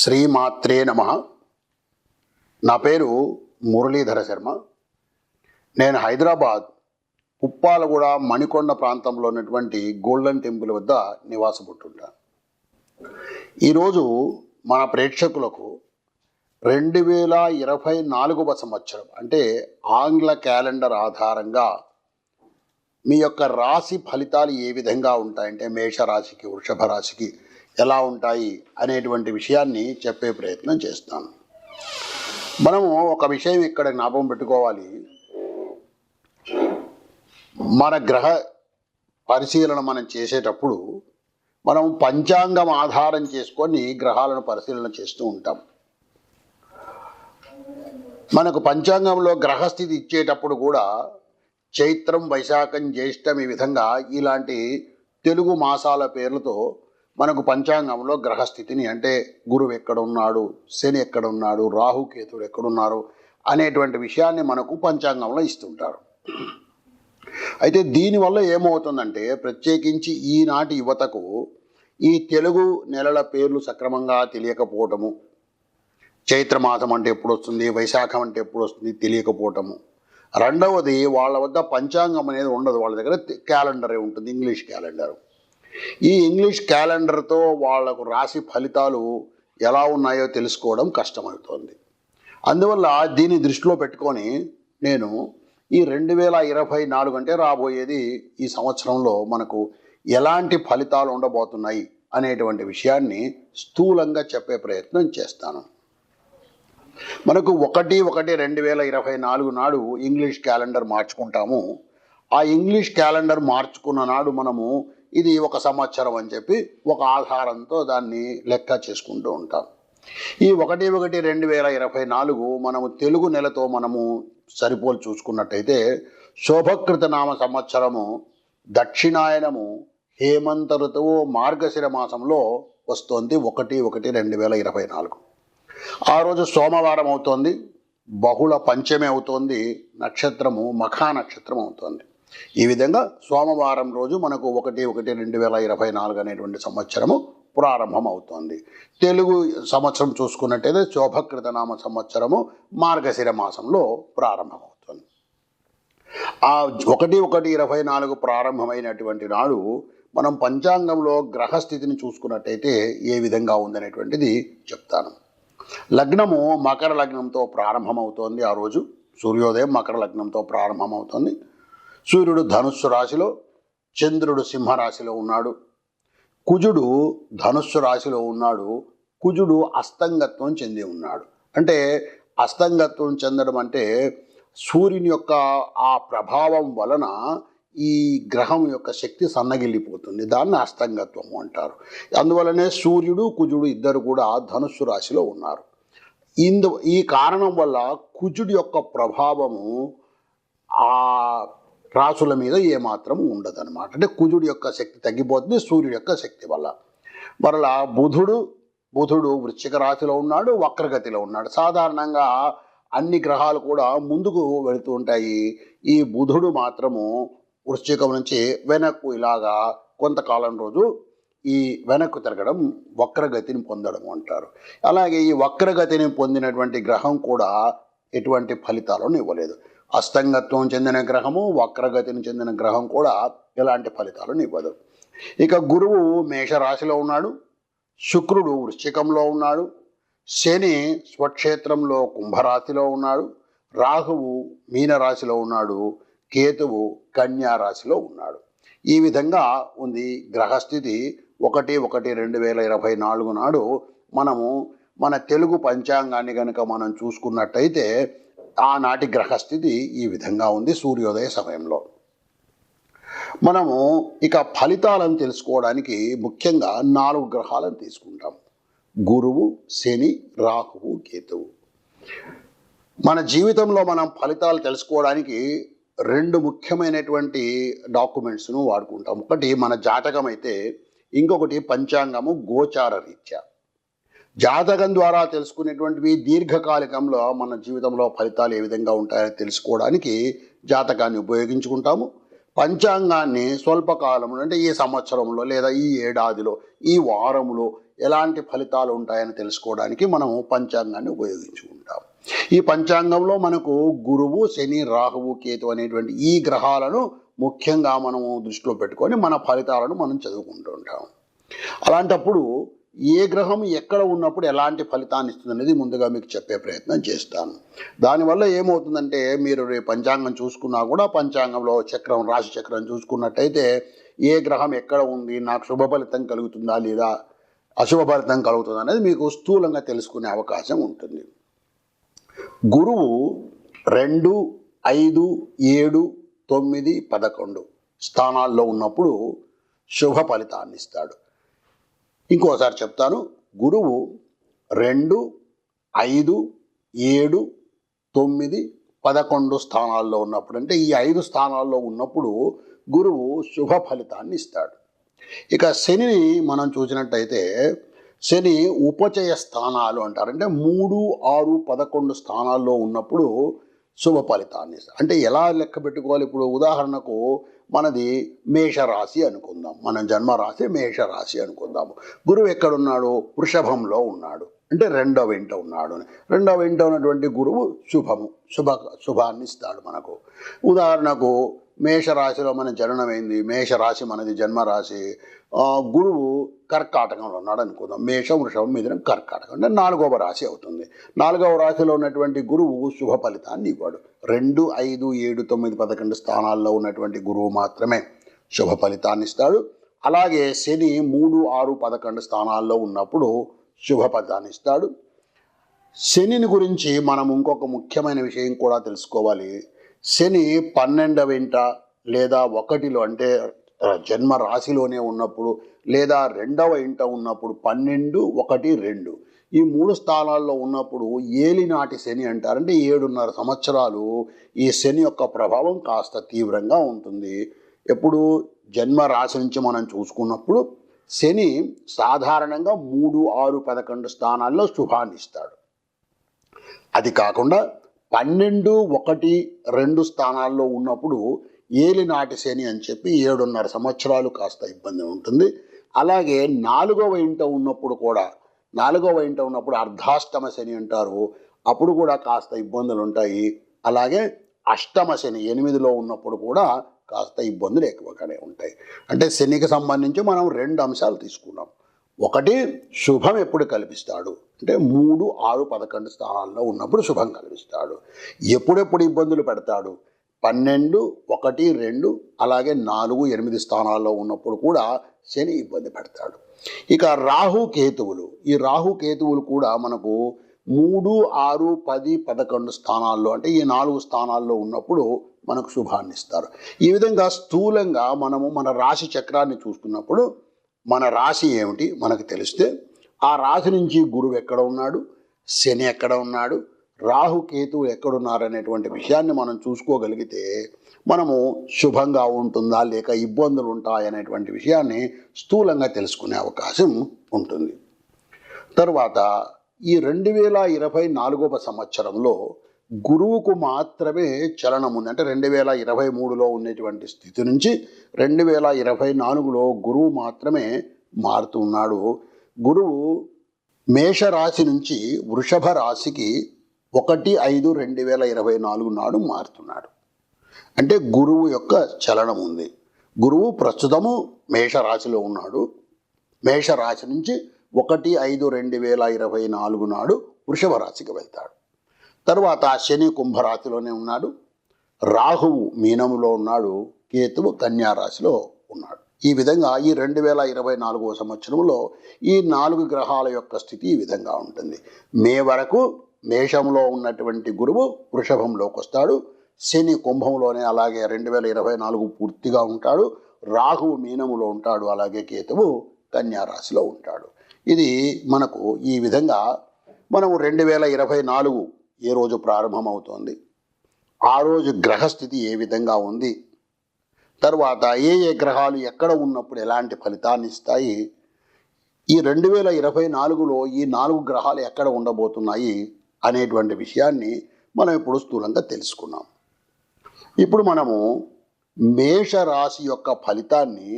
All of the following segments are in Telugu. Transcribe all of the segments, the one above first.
శ్రీమాత్రే నమ. నా పేరు మురళీధర శర్మ. నేను హైదరాబాద్ ఉప్పాలగూడ మణికొండ ప్రాంతంలో ఉన్నటువంటి గోల్డెన్ టెంపుల్ వద్ద నివాసపుట్టుంటాను. ఈరోజు మన ప్రేక్షకులకు 2024వ సంవత్సరం అంటే ఆంగ్ల క్యాలెండర్ ఆధారంగా మీ యొక్క రాశి ఫలితాలు ఏ విధంగా ఉంటాయంటే మేషరాశికి, వృషభ రాశికి ఎలా ఉంటాయి అనేటువంటి విషయాన్ని చెప్పే ప్రయత్నం చేస్తాను. మనము ఒక విషయం ఇక్కడ జ్ఞాపకం పెట్టుకోవాలి. మన గ్రహ పరిశీలన మనం చేసేటప్పుడు మనం పంచాంగం ఆధారం చేసుకొని గ్రహాలను పరిశీలన చేస్తూ ఉంటాం. మనకు పంచాంగంలో గ్రహస్థితి ఇచ్చేటప్పుడు కూడా చైత్రం, వైశాఖం, జ్యేష్టం ఈ విధంగా ఇలాంటి తెలుగు మాసాల పేర్లతో మనకు పంచాంగంలో గ్రహస్థితిని అంటే గురువు ఎక్కడున్నాడు, శని ఎక్కడున్నాడు, రాహుకేతుడు ఎక్కడున్నారు అనేటువంటి విషయాన్ని మనకు పంచాంగంలో ఇస్తుంటారు. అయితే దీనివల్ల ఏమవుతుందంటే ప్రత్యేకించి ఈనాటి యువతకు ఈ తెలుగు నెలల పేర్లు సక్రమంగా తెలియకపోవటము, చైత్రమాసం అంటే ఎప్పుడు వస్తుంది, వైశాఖం అంటే ఎప్పుడు వస్తుంది తెలియకపోవటము. రెండవది, వాళ్ళ వద్ద పంచాంగం అనేది ఉండదు, వాళ్ళ దగ్గర క్యాలెండరే ఉంటుంది, ఇంగ్లీష్ క్యాలెండర్. ఈ ఇంగ్లీష్ క్యాలెండర్తో వాళ్లకు రాశి ఫలితాలు ఎలా ఉన్నాయో తెలుసుకోవడం కష్టమవుతోంది. అందువల్ల దీన్ని దృష్టిలో పెట్టుకొని నేను ఈ 2024 అంటే రాబోయేది ఈ సంవత్సరంలో మనకు ఎలాంటి ఫలితాలు ఉండబోతున్నాయి అనేటువంటి విషయాన్ని స్థూలంగా చెప్పే ప్రయత్నం చేస్తాను. మనకు 1/1/2024 నాడు ఇంగ్లీష్ క్యాలెండర్ మార్చుకుంటాము. ఆ ఇంగ్లీష్ క్యాలెండర్ మార్చుకున్న నాడు మనము ఇది ఒక సంవత్సరం అని చెప్పి ఒక ఆధారంతో దాన్ని లెక్క చేసుకుంటూ ఉంటాం. ఈ 1/1/2024 మనము తెలుగు నెలతో మనము సరిపోలు చూసుకున్నట్టయితే శోభకృత నామ సంవత్సరము దక్షిణాయనము హేమంత ఋతువు మార్గశిర మాసంలో వస్తోంది 1/1/2024. ఆ రోజు సోమవారం అవుతోంది, బహుళ పంచమి అవుతోంది, నక్షత్రము మఖా నక్షత్రం అవుతోంది. ఈ విధంగా సోమవారం రోజు మనకు 1/1/2024 అనేటువంటి సంవత్సరము ప్రారంభం అవుతోంది. తెలుగు సంవత్సరం చూసుకున్నట్టయితే శోభకృత నామ సంవత్సరము మార్గశిర మాసంలో ప్రారంభమవుతుంది. ఆ 1/1/24 ప్రారంభమైనటువంటి నాడు మనం పంచాంగంలో గ్రహస్థితిని చూసుకున్నట్టయితే ఏ విధంగా ఉందనేటువంటిది చెప్తాను. లగ్నము మకర లగ్నంతో ప్రారంభమవుతోంది. ఆ రోజు సూర్యోదయం మకర లగ్నంతో ప్రారంభమవుతోంది. సూర్యుడు ధనుస్సు రాశిలో, చంద్రుడు సింహరాశిలో ఉన్నాడు, కుజుడు ధనుస్సు రాశిలో ఉన్నాడు. కుజుడు అస్తంగత్వం చెంది ఉన్నాడు. అంటే అస్తంగత్వం చెందడం అంటే సూర్యుని యొక్క ఆ ప్రభావం వలన ఈ గ్రహం యొక్క శక్తి సన్నగిల్లిపోతుంది, దాన్ని అస్తంగత్వము అంటారు. అందువలనే సూర్యుడు కుజుడు ఇద్దరు కూడా ధనుస్సు రాశిలో ఉన్నారు. ఈ కారణం వల్ల కుజుడి యొక్క ప్రభావము ఆ రాసుల మీద ఏమాత్రం ఉండదన్నమాట. అంటే కుజుడి యొక్క శక్తి తగ్గిపోతుంది సూర్యుడి యొక్క శక్తి వల్ల. మరలా బుధుడు వృశ్చిక రాశిలో ఉన్నాడు, వక్రగతిలో ఉన్నాడు. సాధారణంగా అన్ని గ్రహాలు కూడా ముందుకు వెళుతూ ఉంటాయి. ఈ బుధుడు మాత్రము వృశ్చికం నుంచి వెనక్కు ఇలాగా కొంతకాలం రోజు ఈ వెనక్కు తిరగడం వక్రగతిని పొందడం అంటారు. అలాగే ఈ వక్రగతిని పొందినటువంటి గ్రహం కూడా ఎటువంటి ఫలితాలను ఇవ్వలేదు. అస్తంగత్వం చెందిన గ్రహము, వక్రగతిని చెందిన గ్రహం కూడా ఎలాంటి ఫలితాలను ఇవ్వదు. ఇక గురువు మేషరాశిలో ఉన్నాడు, శుక్రుడు వృశ్చికంలో ఉన్నాడు, శని స్వక్షేత్రంలో కుంభరాశిలో ఉన్నాడు, రాహువు మీనరాశిలో ఉన్నాడు, కేతువు కన్యా రాశిలో ఉన్నాడు. ఈ విధంగా ఉంది గ్రహస్థితి. 1/1/2024 నాడు మనము మన తెలుగు పంచాంగాన్ని కనుక మనం చూసుకున్నట్టయితే ఆనాటి గ్రహస్థితి ఈ విధంగా ఉంది సూర్యోదయ సమయంలో. మనము ఇక ఫలితాలను తెలుసుకోవడానికి ముఖ్యంగా 4 గ్రహాలను తీసుకుంటాం: గురువు, శని, రాహువు, కేతువు. మన జీవితంలో మనం ఫలితాలు తెలుసుకోవడానికి 2 ముఖ్యమైనటువంటి డాక్యుమెంట్స్ను వాడుకుంటాం. ఒకటి మన జాతకం అయితే, ఇంకొకటి పంచాంగము గోచార రీత్యా. జాతకం ద్వారా తెలుసుకునేటువంటివి దీర్ఘకాలికంలో మన జీవితంలో ఫలితాలు ఏ విధంగా ఉంటాయో తెలుసుకోవడానికి జాతకాన్ని ఉపయోగించుకుంటాము. పంచాంగాన్ని స్వల్పకాలంలో అంటే ఈ సంవత్సరంలో లేదా ఈ ఏడాదిలో ఈ వారములో ఎలాంటి ఫలితాలు ఉంటాయని తెలుసుకోవడానికి మనం పంచాంగాన్ని ఉపయోగించుకుంటాం. ఈ పంచాంగంలో మనకు గురువు, శని, రాహువు, కేతు అనేటువంటి ఈ గ్రహాలను ముఖ్యంగా మనము దృష్టిలో పెట్టుకొని మన ఫలితాలను మనం చదువుకుంటూ ఉంటాం. అలాంటప్పుడు ఏ గ్రహం ఎక్కడ ఉన్నప్పుడు ఎలాంటి ఫలితాన్ని ఇస్తుంది అనేది ముందుగా మీకు చెప్పే ప్రయత్నం చేస్తాను. దానివల్ల ఏమవుతుందంటే మీరు రేపు పంచాంగం చూసుకున్నా కూడా పంచాంగంలో చక్రం, రాశి చక్రం చూసుకున్నట్టయితే ఏ గ్రహం ఎక్కడ ఉంది, నాకు శుభ ఫలితం కలుగుతుందా లేదా అశుభ ఫలితం కలుగుతుందా అనేది మీకు స్థూలంగా తెలుసుకునే అవకాశం ఉంటుంది. గురువు 2, 5, 7, 9, 11 స్థానాల్లో ఉన్నప్పుడు శుభ ఫలితాన్ని ఇస్తాడు. ఇంకోసారి చెప్తాను. గురువు 2, 5, 7, 9, 11 స్థానాల్లో ఉన్నప్పుడు, అంటే ఈ 5 స్థానాల్లో ఉన్నప్పుడు గురువు శుభ ఫలితాన్ని ఇస్తాడు. ఇక శనిని మనం చూసినట్టయితే శని ఉపచయ స్థానాలు అంటారు. అంటే 3, 6, 11 స్థానాల్లో ఉన్నప్పుడు శుభ ఫలితాన్ని ఇస్తాడు. అంటే ఎలా లెక్క పెట్టుకోవాలి? ఇప్పుడు ఉదాహరణకు మనది మేషరాశి అనుకుందాం, మన జన్మరాశి మేషరాశి అనుకుందాము. గురువు ఎక్కడున్నాడు? వృషభంలో ఉన్నాడు, అంటే రెండవ ఇంట ఉన్నాడు. రెండవ ఇంట ఉన్నటువంటి గురువు శుభాన్ని ఇస్తాడు మనకు. ఉదాహరణకు మేషరాశిలో మన జననమైంది, మేషరాశి మనది జన్మరాశి, గురువు కర్కాటకంలో ఉన్నాడు అనుకుందాం. మేషం, వృషభం, మిథునం, కర్కాటకం అంటే 4వ రాశి అవుతుంది. 4వ రాశిలో ఉన్నటువంటి గురువు శుభ ఫలితాన్ని ఇవ్వడు. 2, 5, 7, 9, 11 స్థానాల్లో ఉన్నటువంటి గురువు మాత్రమే శుభ ఫలితాన్ని ఇస్తాడు. అలాగే శని 3, 6, 11 స్థానాల్లో ఉన్నప్పుడు శుభ ఫలితాన్ని ఇస్తాడు. శనిని గురించి మనం ఇంకొక ముఖ్యమైన విషయం కూడా తెలుసుకోవాలి. శని 12వ ఇంట లేదా 1లో, అంటే జన్మ రాశిలోనే ఉన్నప్పుడు, లేదా 2వ ఇంట ఉన్నప్పుడు 12, 1, 2 ఈ 3 స్థానాల్లో ఉన్నప్పుడు ఏలినాటి శని అంటారు. అంటే 7.5 సంవత్సరాలు ఈ శని యొక్క ప్రభావం కాస్త తీవ్రంగా ఉంటుంది. ఎప్పుడు జన్మ రాశి నుంచి మనం చూసుకున్నప్పుడు శని సాధారణంగా 3, 6, 11 స్థానాల్లో శుభాన్ని ఇస్తాడు. అది కాకుండా 12, 1, 2 స్థానాల్లో ఉన్నప్పుడు ఏలినాటి శని అని చెప్పి 7.5 సంవత్సరాలు కాస్త ఇబ్బంది ఉంటుంది. అలాగే 4వ ఇంట ఉన్నప్పుడు కూడా, 4వ ఇంట ఉన్నప్పుడు అర్ధాష్టమ శని అంటారు, అప్పుడు కూడా కాస్త ఇబ్బందులు ఉంటాయి. అలాగే అష్టమ శని 8లో ఉన్నప్పుడు కూడా కాస్త ఇబ్బందులు ఎక్కువగానే ఉంటాయి. అంటే శనికి సంబంధించి మనం 2 అంశాలు తీసుకున్నాం. ఒకటి, శుభం ఎప్పుడు కల్పిస్తాడు అంటే 3, 6, 11 స్థానాల్లో ఉన్నప్పుడు శుభం కల్పిస్తాడు. ఎప్పుడెప్పుడు ఇబ్బందులు పెడతాడు? 12, 1, 2 అలాగే 4, 8 స్థానాల్లో ఉన్నప్పుడు కూడా శని ఇబ్బంది పెడతాడు. ఇక రాహుకేతువులు, ఈ రాహుకేతువులు కూడా మనకు 3, 6, 10, 11 స్థానాల్లో, అంటే ఈ 4 స్థానాల్లో ఉన్నప్పుడు మనకు శుభాన్ని ఇస్తారు. ఈ విధంగా స్థూలంగా మనము మన రాశి చక్రాన్ని చూస్తున్నప్పుడు మన రాశి ఏమిటి మనకు తెలిస్తే, ఆ రాశి నుంచి గురువు ఎక్కడ ఉన్నాడు, శని ఎక్కడ ఉన్నాడు, రాహుకేతువు ఎక్కడున్నారనేటువంటి విషయాన్ని మనం చూసుకోగలిగితే మనము శుభంగా ఉంటుందా లేక ఇబ్బందులు ఉంటాయనేటువంటి విషయాన్ని స్థూలంగా తెలుసుకునే అవకాశం ఉంటుంది. తరువాత ఈ 2024వ సంవత్సరంలో గురువుకు మాత్రమే చలనం ఉంది. అంటే 2023లో ఉన్నటువంటి స్థితి నుంచి 2024లో గురువు మాత్రమే మారుతున్నాడు. గురువు మేషరాశి నుంచి వృషభ రాశికి 1/5/2024 నాడు మారుతున్నాడు. అంటే గురువు యొక్క చలనం ఉంది. గురువు ప్రస్తుతము మేషరాశిలో ఉన్నాడు. మేషరాశి నుంచి 1/5/2024 నాడు వృషభ రాశికి వెళ్తాడు. తర్వాత శని కుంభరాశిలోనే ఉన్నాడు, రాహువు మీనములో ఉన్నాడు, కేతువు కన్యా రాశిలో ఉన్నాడు. ఈ విధంగా ఈ 2024వ సంవత్సరంలో ఈ 4 గ్రహాల యొక్క స్థితి ఈ విధంగా ఉంటుంది. మే వరకు మేషంలో ఉన్నటువంటి గురువు వృషభంలోకి వస్తాడు, శని కుంభంలోనే అలాగే 2024 పూర్తిగా ఉంటాడు, రాహువు మీనములో ఉంటాడు, అలాగే కేతువు కన్యా రాశిలో ఉంటాడు. ఇది మనకు ఈ విధంగా మనము 2024 ఏ రోజు ప్రారంభమవుతోంది, ఆ రోజు గ్రహస్థితి ఏ విధంగా ఉంది, తర్వాత ఏ ఏ గ్రహాలు ఎక్కడ ఉన్నప్పుడు ఎలాంటి ఫలితాన్ని ఇస్తాయి, ఈ 2024లో ఈ 4 గ్రహాలు ఎక్కడ ఉండబోతున్నాయి అనేటువంటి విషయాన్ని మనం ఇప్పుడు స్థూలంగా తెలుసుకున్నాం. ఇప్పుడు మనము మేషరాశి యొక్క ఫలితాన్ని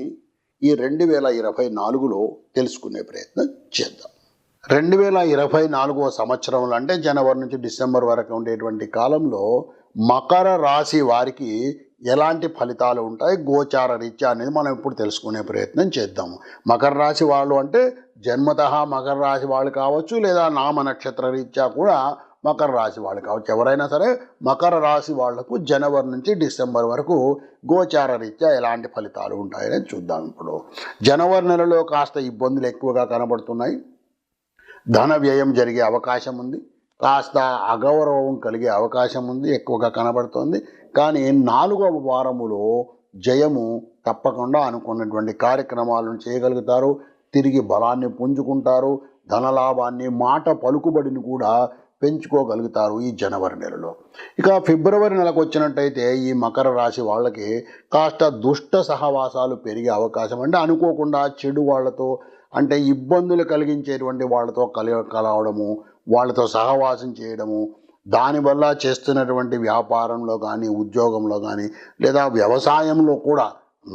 ఈ 2024లో తెలుసుకునే ప్రయత్నం చేద్దాం. 2024 సంవత్సరంలో అంటే జనవరి నుంచి డిసెంబర్ వరకు ఉండేటువంటి కాలంలో మకర రాశి వారికి ఎలాంటి ఫలితాలు ఉంటాయి గోచార రీత్యా అనేది మనం ఇప్పుడు తెలుసుకునే ప్రయత్నం చేద్దాము. మకర రాశి వాళ్ళు అంటే జన్మతః మకర రాశి వాళ్ళు కావచ్చు, లేదా నామ నక్షత్ర రీత్యా కూడా మకర రాశి వాళ్ళు కావచ్చు. ఎవరైనా సరే మకర రాశి వాళ్లకు జనవరి నుంచి డిసెంబర్ వరకు గోచార రీత్యా ఎలాంటి ఫలితాలు ఉంటాయని చూద్దాం. ఇప్పుడు జనవరి నెలలో కాస్త ఇబ్బందులు ఎక్కువగా కనబడుతున్నాయి. ధన వ్యయం జరిగే అవకాశం ఉంది. కాస్త అగౌరవం కలిగే అవకాశం ఉంది, ఎక్కువగా కనబడుతోంది. కానీ 4వ వారములో జయము తప్పకుండా అనుకున్నటువంటి కార్యక్రమాలను చేయగలుగుతారు. తిరిగి బలాన్ని పుంజుకుంటారు. ధనలాభాన్ని, మాట పలుకుబడిని కూడా పెంచుకోగలుగుతారు ఈ జనవరి నెలలో. ఇక ఫిబ్రవరి నెలకు వచ్చినట్టయితే ఈ మకర రాశి వాళ్ళకి కాస్త దుష్ట సహవాసాలు పెరిగే అవకాశం, అంటే అనుకోకుండా చెడు వాళ్ళతో, అంటే ఇబ్బందులు కలిగించేటువంటి వాళ్ళతో కలవడము, వాళ్ళతో సహవాసం చేయడము, దానివల్ల చేస్తున్నటువంటి వ్యాపారంలో కానీ, ఉద్యోగంలో కానీ, లేదా వ్యవసాయంలో కూడా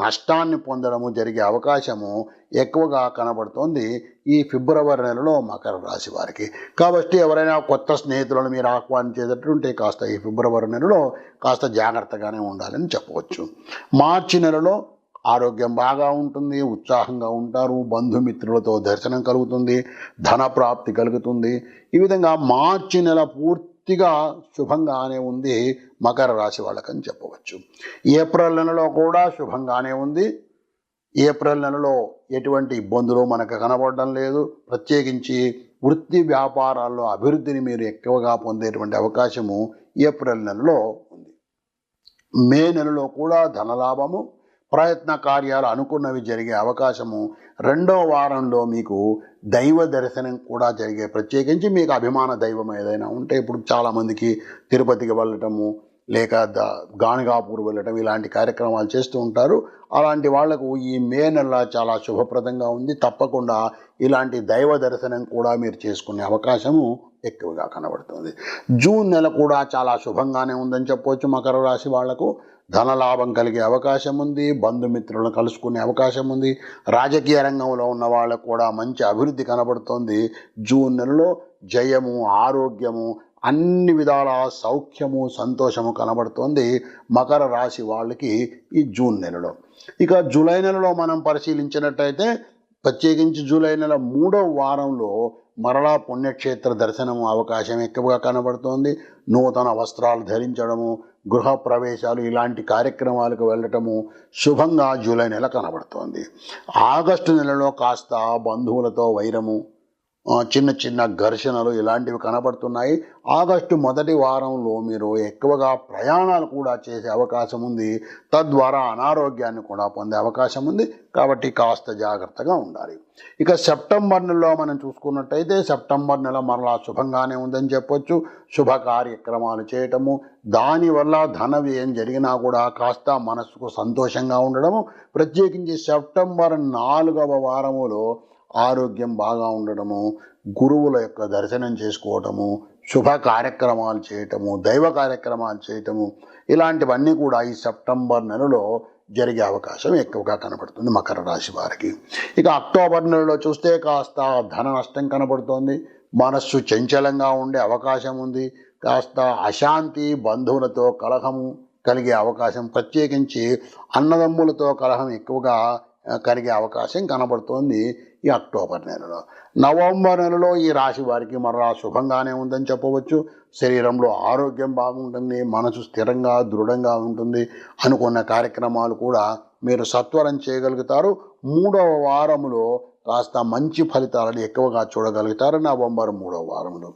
నష్టాన్ని పొందడము జరిగే అవకాశము ఎక్కువగా కనబడుతోంది ఈ ఫిబ్రవరి నెలలో మకర రాశి వారికి. కాబట్టి ఎవరైనా కొత్త స్నేహితులను మీరు ఆహ్వానించేటట్టుంటే కాస్త ఈ ఫిబ్రవరి నెలలో కాస్త జాగ్రత్తగానే ఉండాలని చెప్పవచ్చు. మార్చి నెలలో ఆరోగ్యం బాగా ఉంటుంది, ఉత్సాహంగా ఉంటారు, బంధుమిత్రులతో దర్శనం కలుగుతుంది, ధన ప్రాప్తి కలుగుతుంది. ఈ విధంగా మార్చి నెల పూర్తిగా శుభంగానే ఉంది మకర రాశి వాళ్ళకని చెప్పవచ్చు. ఏప్రిల్ నెలలో కూడా శుభంగానే ఉంది. ఏప్రిల్ నెలలో ఎటువంటి ఇబ్బందులు మనకు కనబడడం లేదు. ప్రత్యేకించి వృత్తి వ్యాపారాల్లో అభివృద్ధిని మీరు ఎక్కువగా పొందేటువంటి అవకాశము ఏప్రిల్ నెలలో ఉంది. మే నెలలో కూడా ధనలాభము, ప్రయత్న కార్యాలు అనుకున్నవి జరిగే అవకాశము. 2వ వారంలో మీకు దైవ దర్శనం కూడా జరిగే, ప్రత్యేకించి మీకు అభిమాన దైవం ఏదైనా ఉంటే, ఇప్పుడు చాలామందికి తిరుపతికి వెళ్ళటము, లేక గాణగాపూర్ వెళ్ళటం, ఇలాంటి కార్యక్రమాలు చేస్తూ ఉంటారు. అలాంటి వాళ్లకు ఈ మే నెల చాలా శుభప్రదంగా ఉంది. తప్పకుండా ఇలాంటి దైవ దర్శనం కూడా మీరు చేసుకునే అవకాశము ఎక్కువగా కనబడుతుంది. జూన్ నెల కూడా చాలా శుభంగానే ఉందని చెప్పవచ్చు. మకర రాశి వాళ్లకు ధనలాభం కలిగే అవకాశం ఉంది, బంధుమిత్రులను కలుసుకునే అవకాశం ఉంది. రాజకీయ రంగంలో ఉన్న వాళ్ళకు కూడా మంచి అభివృద్ధి కనబడుతోంది. జూన్ నెలలో జయము, ఆరోగ్యము, అన్ని విధాల సౌఖ్యము, సంతోషము కనబడుతోంది మకర రాశి వాళ్ళకి ఈ జూన్ నెలలో. ఇక జూలై నెలలో మనం పరిశీలించినట్టయితే, ప్రత్యేకించి జూలై నెల 3వ వారంలో మరలా పుణ్యక్షేత్ర దర్శనము అవకాశం ఎక్కువగా కనబడుతోంది. నూతన వస్త్రాలు ధరించడము, గృహ ప్రవేశాలు, ఇలాంటి కార్యక్రమాలకు వెళ్ళటము శుభంగా జూలై నెల కనబడుతోంది. ఆగస్టు నెలలో కాస్త బంధువులతో వైరము, చిన్న చిన్న ఘర్షణలు ఇలాంటివి కనబడుతున్నాయి. ఆగస్టు మొదటి వారంలో మీరు ఎక్కువగా ప్రయాణాలు కూడా చేసే అవకాశం ఉంది. తద్వారా అనారోగ్యాన్ని కూడా పొందే అవకాశం ఉంది. కాబట్టి కాస్త జాగ్రత్తగా ఉండాలి. ఇక సెప్టెంబర్ నెలలో మనం చూసుకున్నట్టయితే, సెప్టెంబర్ నెల మరలా శుభంగానే ఉందని చెప్పొచ్చు. శుభ కార్యక్రమాలు చేయటము, దానివల్ల ధన వ్యయం జరిగినా కూడా కాస్త మనసుకు సంతోషంగా ఉండడము. ప్రత్యేకించి సెప్టెంబర్ 4వ వారములో ఆరోగ్యం బాగా ఉండడము, గురువుల యొక్క దర్శనం చేసుకోవటము, శుభ కార్యక్రమాలు చేయటము, దైవ కార్యక్రమాలు చేయటము, ఇలాంటివన్నీ కూడా ఈ సెప్టెంబర్ నెలలో జరిగే అవకాశం ఎక్కువగా కనబడుతుంది మకర రాశి వారికి. ఇక అక్టోబర్ నెలలో చూస్తే కాస్త ధన నష్టం కనబడుతోంది. మనస్సు చంచలంగా ఉండే అవకాశం ఉంది. కాస్త అశాంతి, బంధువులతో కలహము కలిగే అవకాశం, ప్రత్యేకించి అన్నదమ్ములతో కలహం ఎక్కువగా కలిగే అవకాశం కనబడుతోంది ఈ అక్టోబర్ నెలలో. నవంబర్ నెలలో ఈ రాశి వారికి మరలా శుభంగానే ఉందని చెప్పవచ్చు. శరీరంలో ఆరోగ్యం బాగుంటుంది, మనసు స్థిరంగా దృఢంగా ఉంటుంది. అనుకున్న కార్యక్రమాలు కూడా మీరు సత్వరం చేయగలుగుతారు. 3వ వారంలో కాస్త మంచి ఫలితాలను ఎక్కువగా చూడగలుగుతారు నవంబర్ 3వ వారంలో.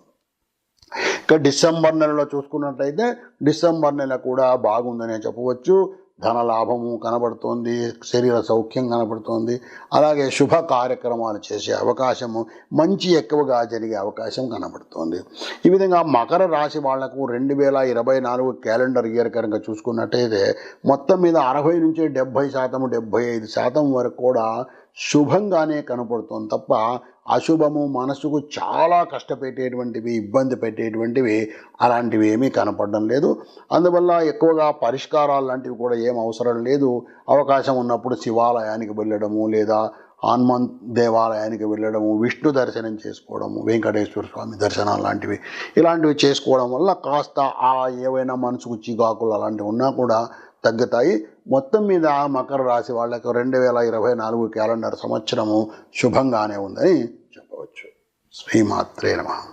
ఇక డిసెంబర్ నెలలో చూసుకున్నట్లయితే, డిసెంబర్ నెల కూడా బాగుందనే చెప్పవచ్చు. ధనలాభము కనబడుతోంది, శరీర సౌఖ్యం కనబడుతోంది. అలాగే శుభ కార్యక్రమాలు చేసే అవకాశము మంచి ఎక్కువగా జరిగే అవకాశం కనబడుతోంది. ఈ విధంగా మకర రాశి వాళ్లకు 2024 క్యాలెండర్ ఇయర్ కనుక చూసుకున్నట్టయితే, మొత్తం మీద 60 నుంచి 70%, 75% వరకు కూడా శుభంగానే కనపడుతోంది తప్ప అశుభము, మనసుకు చాలా కష్టపెట్టేటువంటివి, ఇబ్బంది పెట్టేటువంటివి అలాంటివి ఏమీ కనపడడం లేదు. అందువల్ల ఎక్కువగా పరిష్కారాలు లాంటివి కూడా ఏం అవసరం లేదు. అవకాశం ఉన్నప్పుడు శివాలయానికి వెళ్ళడము, లేదా హనుమాన్ దేవాలయానికి వెళ్ళడము, విష్ణు దర్శనం చేసుకోవడము, వెంకటేశ్వర స్వామి దర్శనాలు లాంటివి ఇలాంటివి చేసుకోవడం వల్ల కాస్త ఏవైనా మనసుకు చికాకులు అలాంటివి ఉన్నా కూడా తగ్గుతాయి. మొత్తం మీద మకర రాశి వాళ్ళకు 2024 క్యాలెండర్ సంవత్సరము శుభంగానే ఉందని చెప్పవచ్చు. శ్రీమాత్రే నమః.